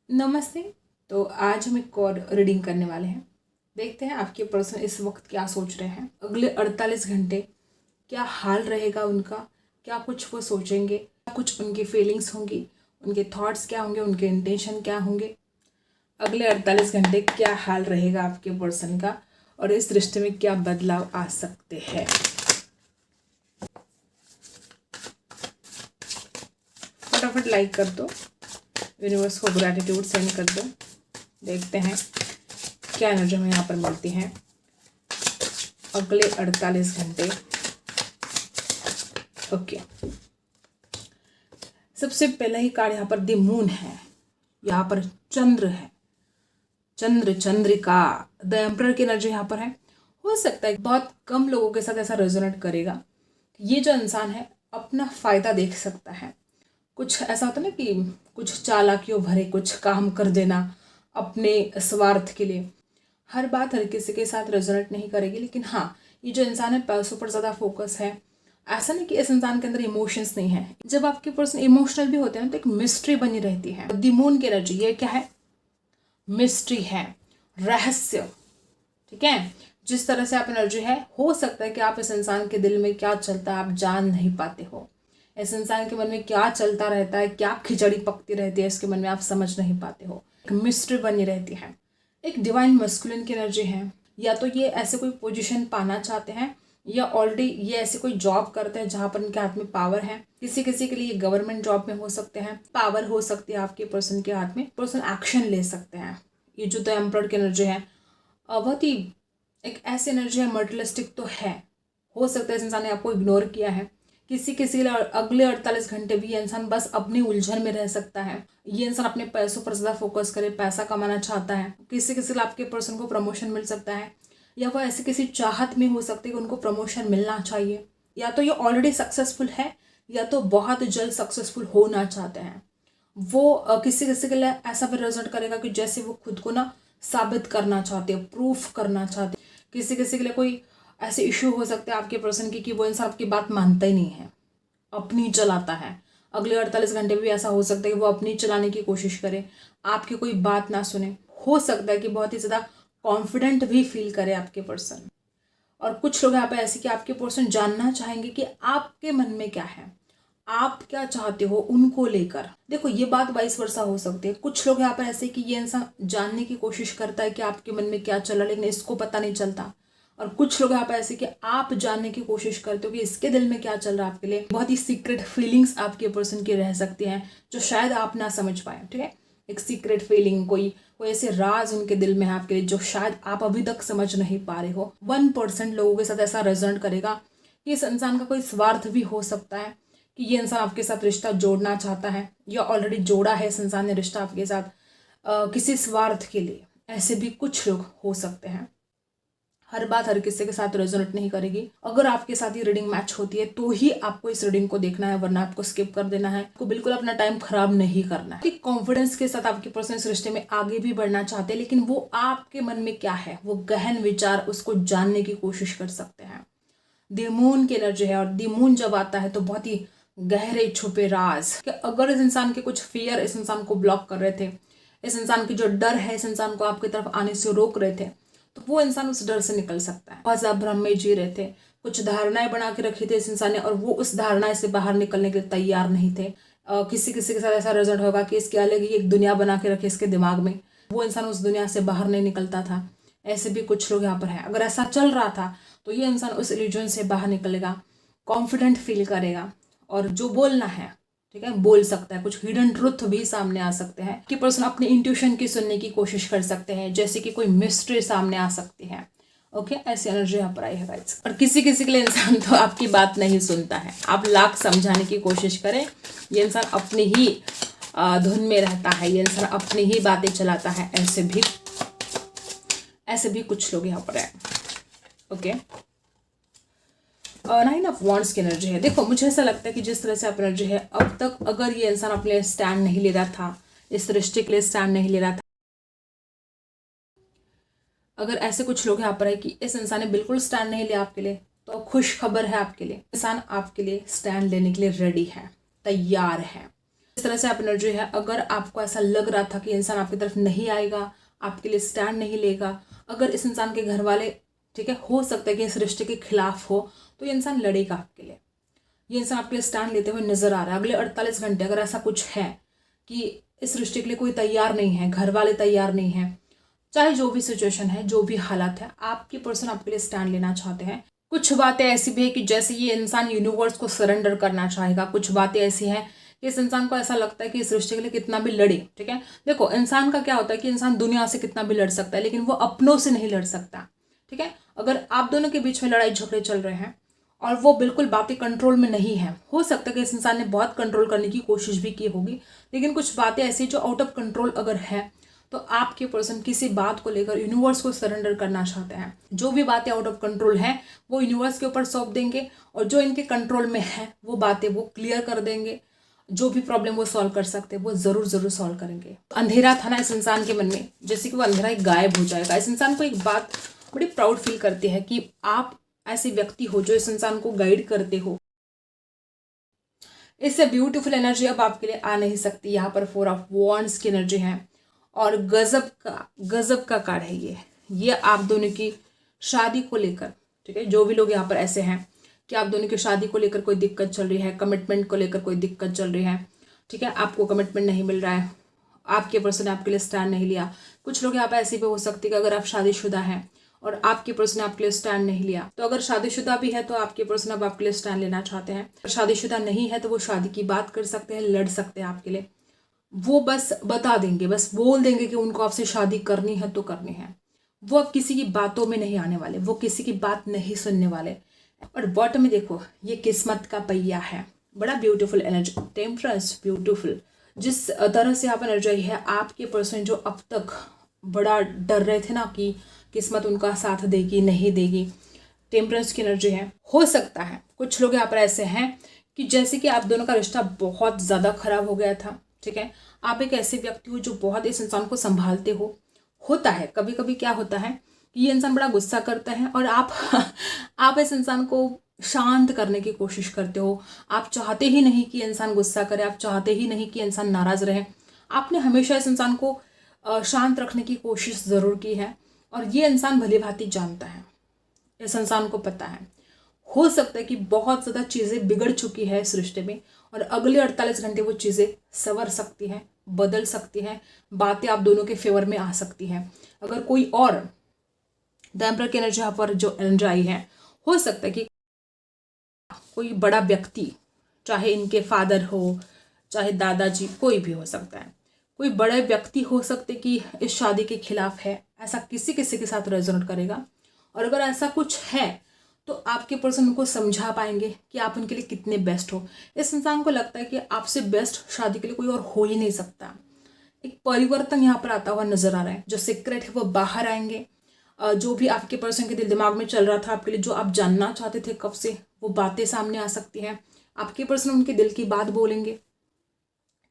नमस्ते। तो आज हम एक और रीडिंग करने वाले हैं। देखते हैं आपके पर्सन इस वक्त क्या सोच रहे हैं। अगले 48 घंटे क्या हाल रहेगा उनका, क्या कुछ वो सोचेंगे, क्या कुछ उनकी फीलिंग्स होंगी, उनके थॉट्स क्या होंगे, उनके इंटेंशन क्या होंगे। अगले 48 घंटे क्या हाल रहेगा आपके पर्सन का और इस रिश्ते में क्या बदलाव आ सकते हैं। फटाफट लाइक कर दो, यूनिवर्स को ग्रैटिट्यूड सेंड कर दो। देखते हैं क्या एनर्जी हमें यहाँ पर मिलती है अगले 48 घंटे। ओके, सबसे पहला ही कार्ड यहाँ पर द मून है, यहाँ पर चंद्र है, चंद्रिका, द एम्परर की एनर्जी यहाँ पर है। हो सकता है बहुत कम लोगों के साथ ऐसा रेजोनेट करेगा। ये जो इंसान है अपना फायदा देख सकता है। कुछ ऐसा होता है ना कि कुछ चालाकियों भरे कुछ काम कर देना अपने स्वार्थ के लिए। हर बात हर किसी के साथ रेजोनेट नहीं करेगी, लेकिन हाँ, ये जो इंसान है पैसों पर ज़्यादा फोकस है। ऐसा नहीं कि इस इंसान के अंदर इमोशंस नहीं है। जब आपके पर्सन इमोशनल भी होते हैं तो एक मिस्ट्री बनी रहती है। द मून की एनर्जी ये क्या है? मिस्ट्री है, रहस्य। ठीक है, जिस तरह से आप एनर्जी है, हो सकता है कि आप इस इंसान के दिल में क्या चलता है आप जान नहीं पाते हो। इस इंसान के मन में क्या चलता रहता है, क्या खिचड़ी पकती रहती है इसके मन में, आप समझ नहीं पाते हो। एक मिस्ट्री बनी रहती है। एक डिवाइन मस्कुलिन की एनर्जी है। या तो ये ऐसे कोई पोजीशन पाना चाहते हैं या ऑलरेडी ये ऐसे कोई जॉब करते हैं जहां पर इनके हाथ में पावर है। किसी किसी के लिए गवर्नमेंट जॉब में हो सकते हैं, पावर हो सकती है आपके पर्सन के हाथ में, पर्सन एक्शन ले सकते हैं। ये जो द एम्परर की एनर्जी है बहुत ही एक ऐसी एनर्जी है, मर्टलिस्टिक तो है। हो सकता है इस इंसान ने आपको इग्नोर किया है। किसी किसी के लिए अगले 48 घंटे भी ये इंसान बस अपनी उलझन में रह सकता है। ये इंसान अपने पैसों पर ज़्यादा फोकस करे, पैसा कमाना चाहता है। किसी किसी आपके पर्सन को प्रमोशन मिल सकता है, या वो ऐसी किसी चाहत में हो सकती है कि उनको प्रमोशन मिलना चाहिए। या तो ये ऑलरेडी सक्सेसफुल है या तो बहुत जल्द सक्सेसफुल होना चाहते हैं। वो किसी किसी के लिए ऐसा भी रिजल्ट करेगा कि जैसे वो खुद को ना साबित करना चाहते हैं, प्रूफ करना चाहते हैं। किसी किसी के लिए कोई ऐसे इशू हो सकते हैं आपके पर्सन की कि वो इंसान आपकी बात मानता ही नहीं है, अपनी चलाता है। अगले 48 घंटे भी ऐसा हो सकता है कि वो अपनी चलाने की कोशिश करे, आपकी कोई बात ना सुने। हो सकता है कि बहुत ही ज़्यादा कॉन्फिडेंट भी फील करे आपके पर्सन। और कुछ लोग यहाँ पे ऐसे कि आपके पर्सन जानना चाहेंगे कि आपके मन में क्या है, आप क्या चाहते हो उनको लेकर। देखो, ये बात वाइस वर्सा हो सकती है। कुछ लोग यहाँ पर ऐसे कि ये इंसान जानने की कोशिश करता है कि आपके मन में क्या चल रहा है, लेकिन इसको पता नहीं चलता। और कुछ लोग यहाँ पर ऐसे कि आप जानने की कोशिश करते हो कि इसके दिल में क्या चल रहा है आपके लिए। बहुत ही सीक्रेट फीलिंग्स आपके पर्सन की रह सकती हैं जो शायद आप ना समझ पाए। ठीक है, एक सीक्रेट फीलिंग, कोई कोई ऐसे राज उनके दिल में है आपके लिए जो शायद आप अभी तक समझ नहीं पा रहे हो। 1% लोगों के साथ ऐसा रेजोनेट करेगा कि इस इंसान का कोई स्वार्थ भी हो सकता है कि ये इंसान आपके साथ रिश्ता जोड़ना चाहता है या ऑलरेडी जोड़ा है इस इंसान ने रिश्ता आपके साथ किसी स्वार्थ के लिए। ऐसे भी कुछ लोग हो सकते हैं। हर बात हर किसी के साथ रेजोनेट नहीं करेगी। अगर आपके साथ ये रीडिंग मैच होती है तो ही आपको इस रीडिंग को देखना है, वरना आपको स्किप कर देना है। आपको बिल्कुल अपना टाइम खराब नहीं करना है। कॉन्फिडेंस के साथ आपके पर्सन इस रिश्ते में आगे भी बढ़ना चाहते हैं, लेकिन वो आपके मन में क्या है, वो गहन विचार, उसको जानने की कोशिश कर सकते हैं। द मून की एनर्जी है और द मून जब आता है तो बहुत ही गहरे छुपे राज कि अगर इस इंसान के कुछ फियर इस इंसान को ब्लॉक कर रहे थे, इस इंसान की जो डर है इस इंसान को आपकी तरफ आने से रोक रहे थे, तो वो इंसान उस डर से निकल सकता है। बहुत ज़्यादा भ्रम में जी रहे थे, कुछ धारणाएं बना के रखी थी इस इंसान ने और वो उस धारणा से बाहर निकलने के लिए तैयार नहीं थे। किसी किसी के साथ ऐसा रिजल्ट होगा कि इसके अलग ही एक दुनिया बना के रखे इसके दिमाग में, वो इंसान उस दुनिया से बाहर नहीं निकलता था। ऐसे भी कुछ लोग यहाँ पर हैं। अगर ऐसा चल रहा था तो ये इंसान उस इल्यूजन से बाहर निकलेगा, कॉन्फिडेंट फील करेगा और जो बोलना है, ठीक है, बोल सकता है। कुछ हिडन ट्रुथ भी सामने आ सकते हैं कि पर्सन अपनी इंट्यूशन की सुनने की कोशिश कर सकते हैं, जैसे कि कोई मिस्ट्री सामने आ सकती है। ओके, ऐसी एनर्जी यहाँ पर आई है गाइस। और किसी किसी के लिए इंसान तो आपकी बात नहीं सुनता है, आप लाख समझाने की कोशिश करें, ये इंसान अपनी ही धुन में रहता है, ये इंसान अपनी ही बातें चलाता है। ऐसे भी कुछ लोग यहाँ पर है। ओके, 9 ऑफ वॉन्ड्स की एनर्जी है। देखो, मुझे ऐसा लगता है कि जिस तरह से आप एनर्जी है, अब तक अगर ये इंसान अपने लिए स्टैंड नहीं ले रहा था, इस रिश्ते के लिए स्टैंड नहीं ले रहा था, अगर ऐसे कुछ लोग यहाँ पर है कि इस इंसान ने बिल्कुल स्टैंड नहीं लिया आपके लिए, तो खुश खबर है आपके लिए, इंसान आपके लिए स्टैंड लेने के लिए रेडी है, तैयार है। इस तरह से आप एनर्जी है, अगर आपको ऐसा लग रहा था कि इंसान आपकी तरफ नहीं आएगा, आपके लिए स्टैंड नहीं लेगा, अगर इस इंसान के घर वाले, ठीक है, हो सकता है कि इस रिश्ते के खिलाफ हो, तो ये इंसान लड़ेगा आपके लिए। ये इंसान आपके लिए स्टैंड लेते हुए नजर आ रहा है। अगले 48 घंटे अगर ऐसा कुछ है कि इस रिश्ते के लिए कोई तैयार नहीं है, घर वाले तैयार नहीं है, चाहे जो भी सिचुएशन है, जो भी हालात है, आपकी पर्सन आपके लिए स्टैंड लेना चाहते हैं। कुछ बातें ऐसी भी है कि जैसे ये इंसान यूनिवर्स को सरेंडर करना चाहेगा। कुछ बातें ऐसी हैं कि इस इंसान को ऐसा लगता है कि इस रिश्ते के लिए कितना भी लड़े, ठीक है। देखो, इंसान का क्या होता है कि इंसान दुनिया से कितना भी लड़ सकता है, लेकिन वो अपनों से नहीं लड़ सकता, ठीक है। अगर आप दोनों के बीच में लड़ाई झगड़े चल रहे हैं और वो बिल्कुल बातें कंट्रोल में नहीं है, हो सकता है कि इस इंसान ने बहुत कंट्रोल करने की कोशिश भी की होगी, लेकिन कुछ बातें ऐसी जो आउट ऑफ कंट्रोल अगर है, तो आपके पर्सन किसी बात को लेकर यूनिवर्स को सरेंडर करना चाहते हैं। जो भी बातें आउट ऑफ कंट्रोल हैं वो यूनिवर्स के ऊपर सौंप देंगे, और जो इनके कंट्रोल में है वो बातें वो क्लियर कर देंगे। जो भी प्रॉब्लम वो सॉल्व कर सकते हैं वो जरूर जरूर सॉल्व करेंगे। अंधेरा था ना इस इंसान के मन में, जैसे कि वो अंधेरा एक गायब हो जाएगा। इस इंसान को एक बात बड़ी प्राउड फील करती है कि आप ऐसे व्यक्ति हो जो इस इंसान को गाइड करते हो। इससे ब्यूटीफुल एनर्जी अब आपके लिए आ नहीं सकती। यहाँ पर 4 ऑफ वॉन्ड्स की एनर्जी है और गजब का कार्ड है ये आप दोनों की शादी को लेकर, ठीक है। जो भी लोग यहाँ पर ऐसे हैं कि आप दोनों की शादी को लेकर कोई दिक्कत चल रही है, कमिटमेंट को लेकर कोई दिक्कत चल रही है, ठीक है, आपको कमिटमेंट नहीं मिल रहा है, आपके पर्सन ने आपके लिए स्टैंड नहीं लिया। कुछ लोग यहाँ पर ऐसे भी हो सकते हैं कि अगर आप शादीशुदा हैं और आपके पर्सन ने आपके लिए स्टैंड नहीं लिया, तो अगर शादीशुदा भी है तो आपके पर्सन अब आपके लिए स्टैंड लेना चाहते हैं। अगर शादीशुदा नहीं है तो वो शादी की बात कर सकते हैं, लड़ सकते हैं आपके लिए। वो बस बता देंगे, बस बोल देंगे कि उनको आपसे शादी करनी है तो करनी है। वो अब किसी की बातों में नहीं आने वाले, वो किसी की बात नहीं सुनने वाले। और बॉटम में देखो, ये किस्मत का पहिया है। बड़ा ब्यूटीफुल एनर्जी, टेम्परेंस, ब्यूटीफुल। जिस तरह से आप एनर्जी है, आपके पर्सन जो अब तक बड़ा डर रहे थे ना कि किस्मत उनका साथ देगी नहीं देगी, टेम्परेंस की एनर्जी है। हो सकता है कुछ लोग यहाँ पर ऐसे हैं कि जैसे कि आप दोनों का रिश्ता बहुत ज़्यादा खराब हो गया था, ठीक है। आप एक ऐसे व्यक्ति हो जो बहुत इस इंसान को संभालते हो। होता है कभी कभी क्या होता है कि ये इंसान बड़ा गुस्सा करता है और आप इस इंसान को शांत करने की कोशिश करते हो। आप चाहते ही नहीं कि इंसान गुस्सा करे, आप चाहते ही नहीं कि इंसान नाराज रहे। आपने हमेशा इस इंसान को शांत रखने की कोशिश ज़रूर की है, और ये इंसान भली भांति जानता है, इस इंसान को पता है। हो सकता है कि बहुत ज़्यादा चीज़ें बिगड़ चुकी है इस रिश्ते में, और अगले 48 घंटे वो चीज़ें संवर सकती हैं, बदल सकती हैं, बातें आप दोनों के फेवर में आ सकती हैं। अगर कोई और द एम्परर की एनर्जी यहाँ पर जो एनर्जी आई है, हो सकता है कि कोई बड़ा व्यक्ति, चाहे इनके फादर हो, चाहे दादाजी, कोई भी हो सकता है, कोई बड़े व्यक्ति हो सकते कि इस शादी के खिलाफ है। ऐसा किसी किसी के साथ रेजोनेट करेगा, और अगर ऐसा कुछ है तो आपके पर्सन उनको समझा पाएंगे कि आप उनके लिए कितने बेस्ट हो। इस इंसान को लगता है कि आपसे बेस्ट शादी के लिए कोई और हो ही नहीं सकता। एक परिवर्तन यहाँ पर आता हुआ नजर आ रहा है। जो सीक्रेट है वो बाहर आएंगे। जो भी आपके पर्सन के दिल दिमाग में चल रहा था आपके लिए, जो आप जानना चाहते थे कब से, वो बातें सामने आ सकती हैं। आपके पर्सन उनके दिल की बात बोलेंगे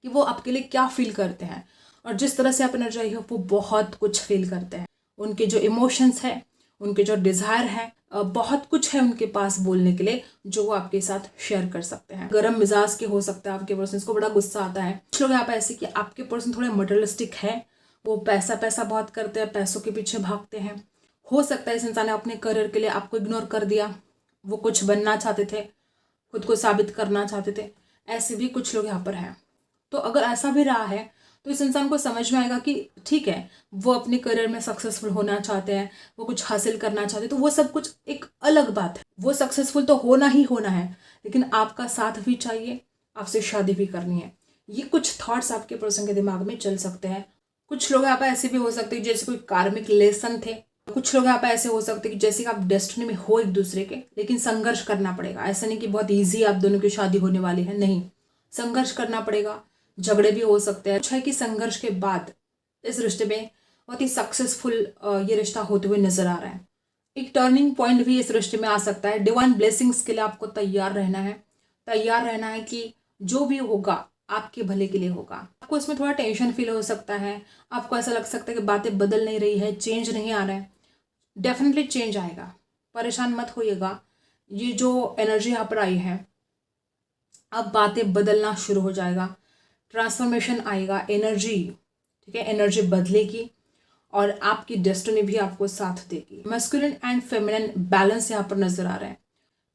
कि वो आपके लिए क्या फील करते हैं, और जिस तरह से आप एनर्जी हो वो बहुत कुछ फील करते हैं। उनके जो इमोशंस है, उनके जो डिज़ायर है, बहुत कुछ है उनके पास बोलने के लिए, जो वो आपके साथ शेयर कर सकते हैं। गरम मिजाज के हो सकते हैं आपके पर्सन को बड़ा गुस्सा आता है। कुछ लोग यहाँ पे ऐसे कि आपके पर्सन थोड़े मटेरियलिस्टिक है, वो पैसा पैसा बहुत करते हैं, पैसों के पीछे भागते हैं। हो सकता है इस इंसान ने अपने करियर के लिए आपको इग्नोर कर दिया, वो कुछ बनना चाहते थे, खुद को साबित करना चाहते थे। ऐसे भी कुछ लोग यहाँ पर हैं। तो अगर ऐसा भी रहा है तो इस इंसान को समझ में आएगा कि ठीक है, वो अपने करियर में सक्सेसफुल होना चाहते हैं, वो कुछ हासिल करना चाहते हैं, तो वो सब कुछ एक अलग बात है। वो सक्सेसफुल तो होना ही होना है, लेकिन आपका साथ भी चाहिए, आपसे शादी भी करनी है। ये कुछ थॉट्स आपके पर्सन के दिमाग में चल सकते हैं। कुछ लोग यहाँ पर ऐसे भी हो सकते हैं जैसे कोई कार्मिक लेसन थे। कुछ लोग यहाँ पे ऐसे हो सकते हैं कि जैसे कि आप डेस्टिनी में हो एक दूसरे के, लेकिन संघर्ष करना पड़ेगा। ऐसा नहीं कि बहुत ईजी आप दोनों की शादी होने वाली है, नहीं, संघर्ष करना पड़ेगा, झगड़े भी हो सकते हैं। अच्छा है कि संघर्ष के बाद इस रिश्ते में बहुत ही सक्सेसफुल ये रिश्ता होते हुए नजर आ रहा है। एक टर्निंग पॉइंट भी इस रिश्ते में आ सकता है। डिवाइन ब्लेसिंग्स के लिए आपको तैयार रहना है, तैयार रहना है कि जो भी होगा आपके भले के लिए होगा। आपको इसमें थोड़ा टेंशन फील हो सकता है, आपको ऐसा लग सकता है कि बातें बदल नहीं रही है, चेंज नहीं आ रहा है। डेफिनेटली चेंज आएगा, परेशान मत होइएगा। ये जो एनर्जी यहाँ पर आई है, अब बातें बदलना शुरू हो जाएगा, ट्रांसफॉर्मेशन आएगा, एनर्जी, ठीक है, एनर्जी बदलेगी और आपकी डेस्टिनी भी आपको साथ देगी। मैस्कुलिन एंड फेमिनिन बैलेंस यहाँ पर नजर आ रहा है।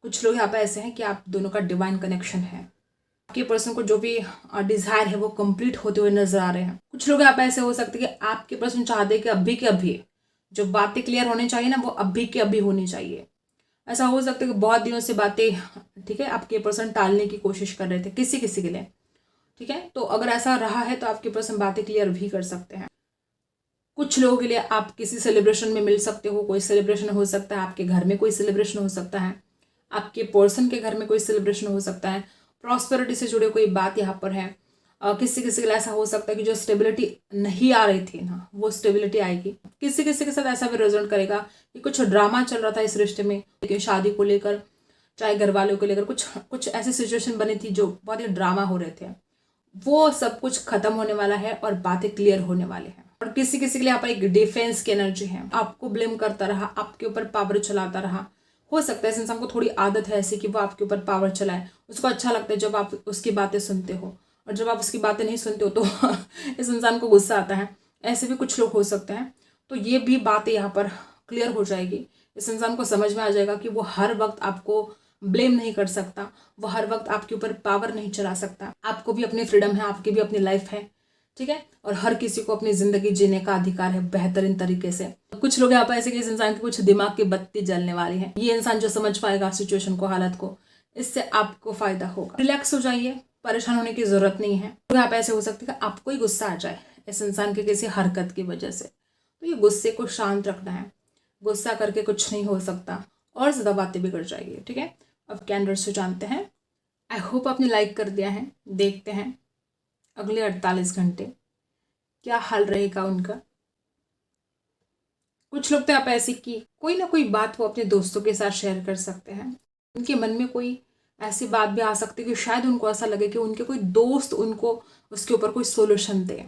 कुछ लोग यहाँ पर ऐसे हैं कि आप दोनों का डिवाइन कनेक्शन है, आपके पर्सन को जो भी डिजायर है वो कंप्लीट होते हुए नजर आ रहे हैं। कुछ लोग यहाँ पे ऐसे हो सकते हैं कि आपके पर्सन चाहते हैं कि अभी के अभी जो बातें क्लियर होनी चाहिए ना वो अभी के अभी होनी चाहिए। ऐसा हो सकता है कि बहुत दिनों से बातें, ठीक है, आपके पर्सन टालने की कोशिश कर रहे थे किसी किसी के लिए, ठीक है। तो अगर ऐसा रहा है तो आपके पर्सन बातें क्लियर भी कर सकते हैं। कुछ लोगों के लिए आप किसी सेलिब्रेशन में मिल सकते हो, कोई सेलिब्रेशन हो सकता है, आपके घर में कोई सेलिब्रेशन हो सकता है, आपके पर्सन के घर में कोई सेलिब्रेशन हो सकता है, प्रॉस्पेरिटी से जुड़े कोई बात यहाँ पर है। किसी किसी के लिए ऐसा हो सकता है कि जो स्टेबिलिटी नहीं आ रही थी ना वो स्टेबिलिटी आएगी। किसी किसी के साथ ऐसा भी रेजोनेट करेगा कि कुछ ड्रामा चल रहा था इस रिश्ते में, लेकिन शादी को लेकर, चाहे घर वालों को लेकर, कुछ कुछ ऐसी सिचुएशन बनी थी जो बहुत ही ड्रामा हो रहे थे, वो सब कुछ खत्म होने वाला है और बातें क्लियर होने वाले हैं। और किसी किसी के लिए यहाँ पर एक डिफेंस की एनर्जी है, आपको ब्लेम करता रहा, आपके ऊपर पावर चलाता रहा। हो सकता है इस इंसान को थोड़ी आदत है ऐसी कि वो आपके ऊपर पावर चलाए, उसको अच्छा लगता है जब आप उसकी बातें सुनते हो, और जब आप उसकी बातें नहीं सुनते हो तो इस इंसान को गुस्सा आता है। ऐसे भी कुछ लोग हो सकते हैं। तो ये भी बातें यहाँ पर क्लियर हो जाएगी। इस इंसान को समझ में आ जाएगा कि वो हर वक्त आपको ब्लेम नहीं कर सकता, वो हर वक्त आपके ऊपर पावर नहीं चला सकता। आपको भी अपनी फ्रीडम है, आपकी भी अपनी लाइफ है, ठीक है, और हर किसी को अपनी जिंदगी जीने का अधिकार है बेहतरीन तरीके से। कुछ लोग यहाँ पर ऐसे कि इस इंसान की कुछ दिमाग की बत्ती जलने वाली है। ये इंसान जो समझ पाएगा सिचुएशन को, हालत को, इससे आपको फायदा होगा। रिलैक्स हो जाइए, परेशान होने की जरूरत नहीं है। तो यहाँ पे ऐसे हो सकता है कि आपको ही गुस्सा आ जाए इस इंसान के किसी हरकत की वजह से, तो ये गुस्से को शांत रखना है। गुस्सा करके कुछ नहीं हो सकता और ज्यादा बातें बिगड़ जाएगी, ठीक है। अब कैंडल से जानते हैं। आई होप आपने लाइक कर दिया है। देखते हैं अगले 48 घंटे क्या हाल रहेगा उनका। कुछ लोग तो आप ऐसे कि कोई ना कोई बात वो अपने दोस्तों के साथ शेयर कर सकते हैं। उनके मन में कोई ऐसी बात भी आ सकती है कि शायद उनको ऐसा लगे कि उनके कोई दोस्त उनको उसके ऊपर कोई सोल्यूशन दे।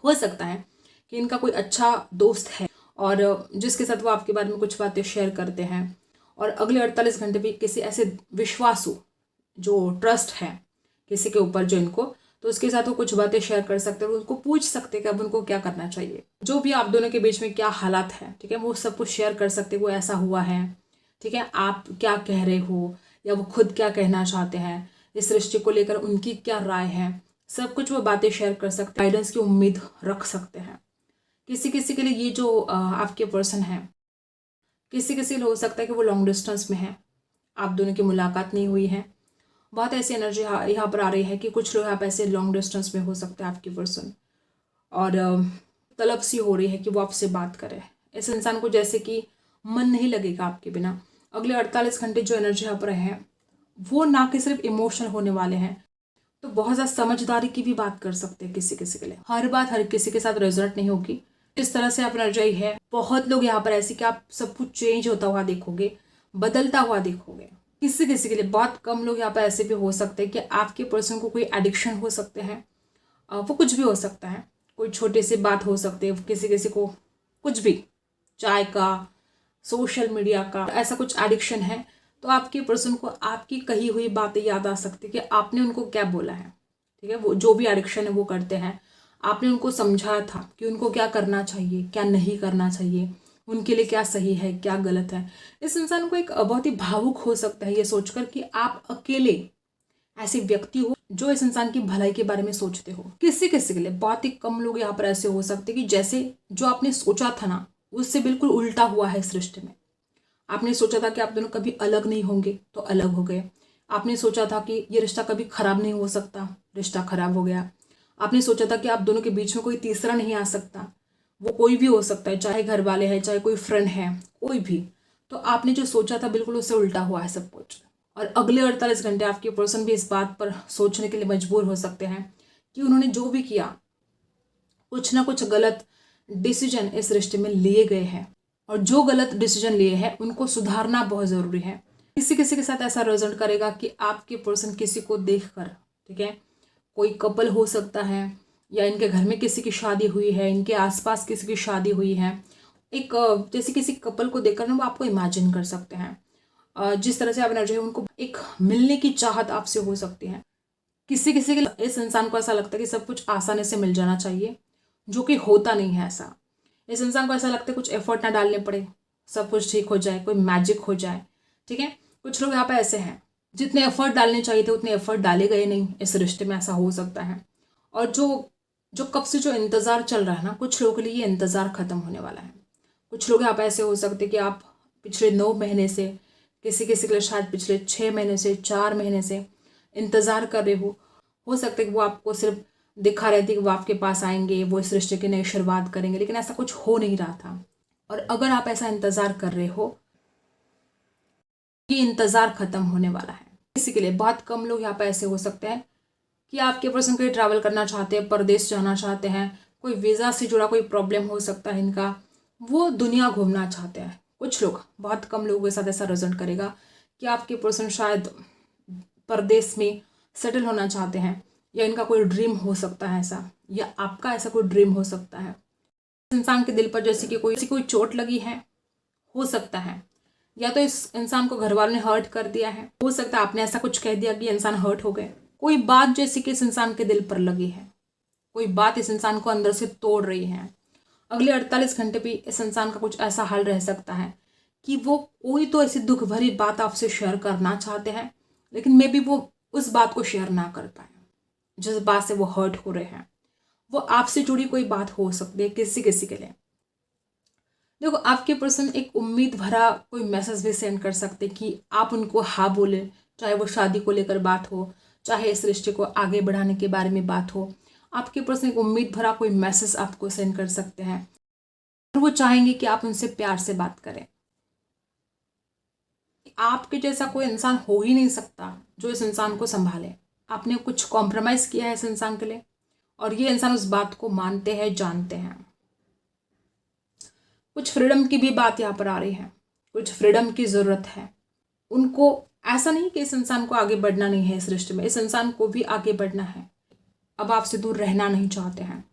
हो सकता है कि इनका कोई अच्छा दोस्त है और जिसके साथ वो आपके बारे में कुछ बातें शेयर करते हैं, और अगले 48 घंटे भी किसी ऐसे विश्वासु जो ट्रस्ट है किसी के ऊपर जो इनको, तो उसके साथ वो कुछ बातें शेयर कर सकते हैं, उसको पूछ सकते हैं कि अब उनको क्या करना चाहिए। जो भी आप दोनों के बीच में क्या हालात है, ठीक है, वो सब कुछ शेयर कर सकते हैं। वो ऐसा हुआ है, ठीक है, आप क्या कह रहे हो या वो खुद क्या कहना चाहते हैं, इस रिश्ते को लेकर उनकी क्या राय है, सब कुछ वो बातें शेयर कर सकते हैं। गाइडेंस की उम्मीद रख सकते हैं। किसी किसी के लिए ये जो आपके पर्सन है, किसी किसी के लिए हो सकता है कि वो लॉन्ग डिस्टेंस में है, आप दोनों की मुलाकात नहीं हुई है। बहुत ऐसी एनर्जी यहाँ पर आ रही है कि कुछ लोग आप ऐसे लॉन्ग डिस्टेंस में हो सकते हैं आपके पर्सन, और तलब सी हो रही है कि वो आपसे बात करे। इस इंसान को जैसे कि मन नहीं लगेगा आपके बिना। अगले 48 घंटे जो एनर्जी यहाँ पर है वो ना कि सिर्फ इमोशनल होने वाले हैं, तो बहुत ज़्यादा समझदारी की भी बात कर सकते हैं किसी किसी के लिए। हर बात हर किसी के साथ रेजोनेट नहीं होगी। इस तरह से आप एनर्जी है। बहुत लोग यहाँ पर ऐसे कि आप सब कुछ चेंज होता हुआ देखोगे, बदलता हुआ देखोगे। किसी किसी के लिए, बहुत कम लोग यहाँ पर ऐसे भी हो सकते हैं कि आपके पर्सन को कोई एडिक्शन हो सकते हैं। वो कुछ भी हो सकता है, कोई छोटी सी बात हो सकती है, किसी किसी को कुछ भी, चाय का, सोशल मीडिया का, ऐसा कुछ एडिक्शन है। तो आपके पर्सन को आपकी कही हुई बातें याद आ सकती है कि आपने उनको क्या बोला है, ठीक है। वो जो भी एडिक्शन है वो करते हैं, आपने उनको समझाया था कि उनको क्या करना चाहिए, क्या नहीं करना चाहिए, उनके लिए क्या सही है, क्या गलत है। इस इंसान को एक बहुत ही भावुक हो सकता है ये सोचकर कि आप अकेले ऐसे व्यक्ति हो जो इस इंसान की भलाई के बारे में सोचते हो। किसी किसी के लिए, बहुत ही कम लोग यहाँ पर ऐसे हो सकते कि जैसे जो आपने सोचा था ना उससे बिल्कुल उल्टा हुआ है इस रिश्ते में। आपने सोचा था कि आप दोनों कभी अलग नहीं होंगे तो अलग हो गए। आपने सोचा था कि ये रिश्ता कभी खराब नहीं हो सकता, रिश्ता खराब हो गया। आपने सोचा था कि आप दोनों के बीच में कोई तीसरा नहीं आ सकता, वो कोई भी हो सकता है, चाहे घर वाले हैं, चाहे कोई फ्रेंड है, कोई भी। तो आपने जो सोचा था बिल्कुल उससे उल्टा हुआ है सब कुछ। और अगले 48 घंटे आपके पर्सन भी इस बात पर सोचने के लिए मजबूर हो सकते हैं कि उन्होंने जो भी किया, कुछ ना कुछ गलत डिसीजन इस रिश्ते में लिए गए हैं, और जो गलत डिसीजन लिए हैं उनको सुधारना बहुत ज़रूरी है। किसी किसी के साथ ऐसा रिजल्ट करेगा कि आपके पर्सन किसी को देखकर, ठीक है, कोई कपल हो सकता है या इनके घर में किसी की शादी हुई है, इनके आसपास किसी की शादी हुई है, एक जैसे किसी कपल को देखकर ना वो आपको इमेजिन कर सकते हैं। जिस तरह से आप एनर्जी है उनको एक मिलने की चाहत आपसे हो सकती है। किसी किसी के इस इंसान को ऐसा लगता है कि सब कुछ आसानी से मिल जाना चाहिए, जो कि होता नहीं है ऐसा। इस इंसान को ऐसा लगता है कुछ एफर्ट ना डालने पड़े, सब कुछ ठीक हो जाए, कोई मैजिक हो जाए। ठीक है, कुछ लोग यहाँ पे ऐसे हैं, जितने एफर्ट डालने चाहिए थे उतने एफर्ट डाले गए नहीं इस रिश्ते में, ऐसा हो सकता है। और जो जो कब से जो इंतज़ार चल रहा है ना, कुछ लोगों के लिए ये इंतज़ार ख़त्म होने वाला है। कुछ लोग यहाँ पे ऐसे हो सकते हैं कि आप पिछले 9 महीने से, किसी किसी के लिए शायद पिछले 6 महीने से, 4 महीने से इंतज़ार कर रहे हो सकता है कि वो आपको सिर्फ दिखा रहे थे कि वो आपके पास आएंगे, वो इस रिश्ते की नई शुरुआत करेंगे, लेकिन ऐसा कुछ हो नहीं रहा था। और अगर आप ऐसा इंतज़ार कर रहे हो, ये इंतज़ार ख़त्म होने वाला है। किसी के लिए, बहुत कम लोग यहाँ पे ऐसे हो सकते हैं कि आपके पर्सन कहीं ट्रैवल करना चाहते हैं, परदेश जाना चाहते हैं, कोई वीज़ा से जुड़ा कोई प्रॉब्लम हो सकता है इनका, वो दुनिया घूमना चाहते हैं। कुछ लोग, बहुत कम लोगों के साथ ऐसा रिजल्ट करेगा कि आपके पर्सन शायद परदेश में सेटल होना चाहते हैं, या इनका कोई ड्रीम हो सकता है ऐसा, या आपका ऐसा कोई ड्रीम हो सकता है। इंसान के दिल पर जैसे कि कोई चोट लगी है, हो सकता है, या तो इस इंसान को घर वालों ने हर्ट कर दिया है, हो सकता है आपने ऐसा कुछ कह दिया कि इंसान हर्ट हो गए। कोई बात जैसे कि इस इंसान के दिल पर लगी है, कोई बात इस इंसान को अंदर से तोड़ रही है। अगले 48 घंटे भी इस इंसान का कुछ ऐसा हाल रह सकता है कि वो कोई तो ऐसी दुख भरी बात आपसे शेयर करना चाहते हैं, लेकिन मे बी वो उस बात को शेयर ना कर पाए जिस बात से वो हर्ट हो रहे हैं। वो आपसे जुड़ी कोई बात हो सकती है किसी किसी के लिए। देखो, आपके पर्सन एक उम्मीद भरा कोई मैसेज भी सेंड कर सकते कि आप उनको हाँ बोले, चाहे वो शादी को लेकर बात हो, चाहे इस रिश्ते को आगे बढ़ाने के बारे में बात हो। आपके पर्सन एक उम्मीद भरा कोई मैसेज आपको सेंड कर सकते हैं, और वो चाहेंगे कि आप उनसे प्यार से बात करें। आपके जैसा कोई इंसान हो ही नहीं सकता जो इस इंसान को संभाले। आपने कुछ कॉम्प्रोमाइज़ किया है इस इंसान के लिए, और ये इंसान उस बात को मानते हैं, जानते हैं। कुछ फ्रीडम की भी बात यहाँ पर आ रही है, कुछ फ्रीडम की ज़रूरत है उनको। ऐसा नहीं कि इस इंसान को आगे बढ़ना नहीं है इस रिश्ते में, इस इंसान को भी आगे बढ़ना है। अब आपसे दूर रहना नहीं चाहते हैं।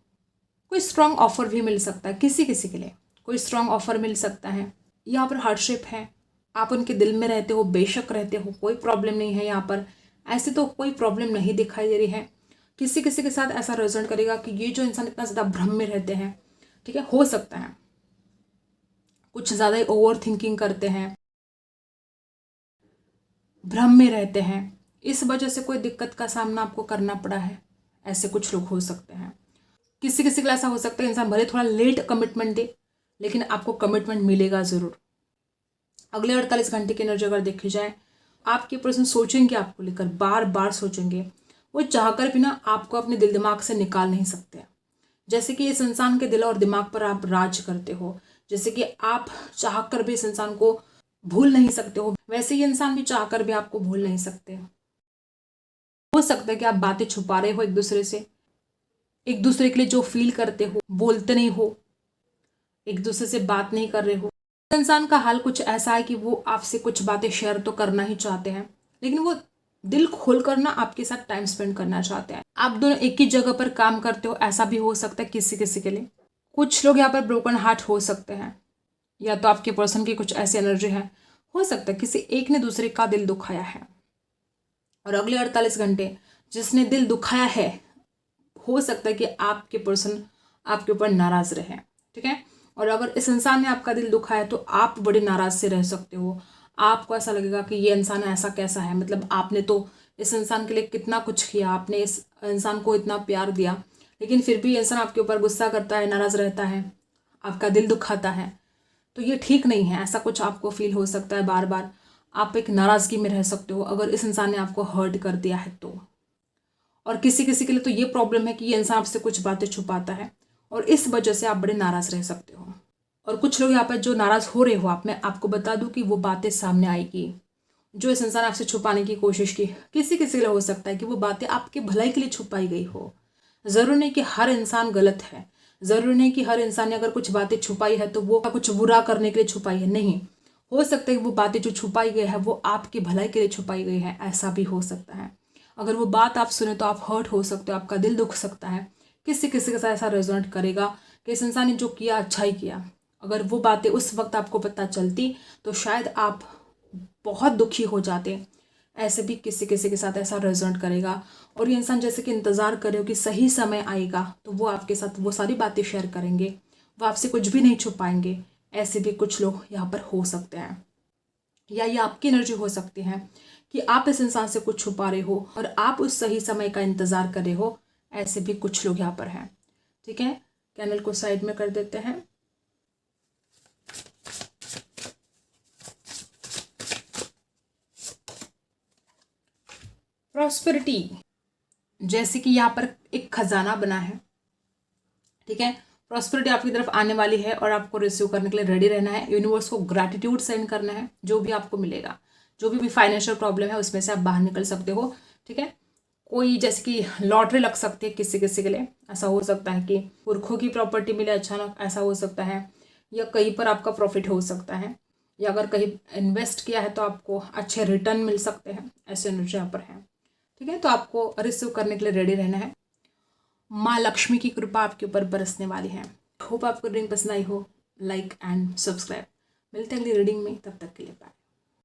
कोई स्ट्रांग ऑफर भी मिल सकता है किसी किसी के लिए, कोई स्ट्रांग ऑफर मिल सकता है। यहाँ पर हार्डशिप है, आप उनके दिल में रहते हो, बेशक रहते हो, कोई प्रॉब्लम नहीं है यहाँ पर। ऐसे तो कोई प्रॉब्लम नहीं दिखाई दे रही है। किसी किसी के साथ ऐसा रिजल्ट करेगा कि ये जो इंसान इतना ज़्यादा भ्रम में रहते हैं, ठीक है, हो सकता है कुछ ज़्यादा ही ओवर थिंकिंग करते हैं, भ्रम में रहते हैं, इस वजह से कोई दिक्कत का सामना आपको करना पड़ा है। ऐसे कुछ लोग हो सकते हैं। किसी किसी के लिए ऐसा हो सकता है इंसान भले थोड़ा लेट कमिटमेंट दे, लेकिन आपको कमिटमेंट मिलेगा ज़रूर। अगले 48 घंटे की एनर्जी अगर देखी जाए, आपके पर्सन सोचेंगे आपको लेकर, बार बार सोचेंगे। वो चाहकर भी ना आपको अपने दिल दिमाग से निकाल नहीं सकते। जैसे कि इस इंसान के दिल और दिमाग पर आप राज करते हो, जैसे कि आप चाहकर भी इस इंसान को भूल नहीं सकते हो, वैसे ही इंसान भी चाहकर भी आपको भूल नहीं सकते। हो सकता है कि आप बातें छुपा रहे हो एक दूसरे से, एक दूसरे के लिए जो फील करते हो बोलते नहीं हो, एक दूसरे से बात नहीं कर रहे हो। इंसान का हाल कुछ ऐसा है कि वो आपसे कुछ बातें शेयर तो करना ही चाहते हैं, लेकिन वो दिल खोल कर ना आपके साथ टाइम स्पेंड करना चाहते हैं। आप दोनों एक ही जगह पर काम करते हो, ऐसा भी हो सकता है किसी किसी के लिए। कुछ लोग यहाँ पर ब्रोकन हार्ट हो सकते हैं, या तो आपके पर्सन की कुछ ऐसी एनर्जी है, हो सकता है किसी एक ने दूसरे का दिल दुखाया है, और अगले 48 घंटे जिसने दिल दुखाया है, हो सकता है कि आपके पर्सन आपके ऊपर नाराज रहे। ठीक है, और अगर इस इंसान ने आपका दिल दुखाया है तो आप बड़े नाराज से रह सकते हो। आपको ऐसा लगेगा कि ये इंसान ऐसा कैसा है, मतलब आपने तो इस इंसान के लिए कितना कुछ किया, आपने इस इंसान को इतना प्यार दिया, लेकिन फिर भी इंसान आपके ऊपर गुस्सा करता है, नाराज रहता है, आपका दिल दुखाता है। तो ये ठीक नहीं है, ऐसा कुछ आपको फील हो सकता है बार बार। आप एक नाराज़गी में रह सकते हो अगर इस इंसान ने आपको हर्ट कर दिया है तो। और किसी किसी के लिए तो ये प्रॉब्लम है कि ये इंसान आपसे कुछ बातें छुपाता है, और इस वजह से आप बड़े नाराज़ रह सकते हो। और कुछ लोग यहाँ पर जो नाराज़ हो रहे हो आप, मैं आपको बता दूं कि वो बातें सामने आएगी जो इस इंसान आपसे छुपाने की कोशिश की। किसी किसी के लिए हो सकता है कि वो बातें आपके भलाई के लिए छुपाई गई हो। ज़रूरी नहीं कि हर इंसान गलत है, ज़रूरी नहीं कि हर इंसान ने अगर कुछ बातें छुपाई है तो वो कुछ बुरा करने के लिए छुपाई है, नहीं। हो सकता है कि वो बातें जो छुपाई गई है वो आपकी भलाई के लिए छुपाई गई है, ऐसा भी हो सकता है। अगर वो बात आप सुने तो आप हर्ट हो सकते हो, आपका दिल दुख सकता है। किसी किसी के साथ ऐसा रेजोनेट करेगा कि इस इंसान ने जो किया अच्छा ही किया। अगर वो बातें उस वक्त आपको पता चलती तो शायद आप बहुत दुखी हो जाते, ऐसे भी किसी किसी के साथ ऐसा रेजोनेट करेगा। और ये इंसान जैसे कि इंतज़ार करे हो कि सही समय आएगा तो वो आपके साथ वो सारी बातें शेयर करेंगे, वो आपसे कुछ भी नहीं छुपाएंगे। ऐसे भी कुछ लोग यहाँ पर हो सकते हैं, या ये आपकी एनर्जी हो सकती है कि आप इस इंसान से कुछ छुपा रहे हो और आप उस सही समय का इंतज़ार कर रहे हो। ऐसे भी कुछ लोग यहाँ पर हैं। ठीक है, कैंडल को साइड में कर देते हैं। प्रॉस्पेरिटी, जैसे कि यहाँ पर एक खजाना बना है। ठीक है, प्रॉस्पेरिटी आपकी तरफ आने वाली है और आपको रिसीव करने के लिए रेडी रहना है। यूनिवर्स को ग्रैटिट्यूड सेंड करना है, जो भी आपको मिलेगा, जो भी फाइनेंशियल प्रॉब्लम है उसमें से आप बाहर निकल सकते हो। ठीक है, कोई जैसे कि लॉटरी लग सकती है किसी किसी के लिए, ऐसा हो सकता है कि पुरखों की प्रॉपर्टी मिले अचानक, ऐसा हो सकता है, या कहीं पर आपका प्रॉफिट हो सकता है, या अगर कहीं इन्वेस्ट किया है तो आपको अच्छे रिटर्न मिल सकते हैं। ऐसे एनर्जी यहाँ पर है। ठीक है, तो आपको रिसीव करने के लिए रेडी रहना है। माँ लक्ष्मी की कृपा आपके ऊपर बरसने वाली है। होप आपको रीडिंग पसंद आई हो। Like and subscribe. मिलते हैं अगली रीडिंग में, तब तक के लिए बाय।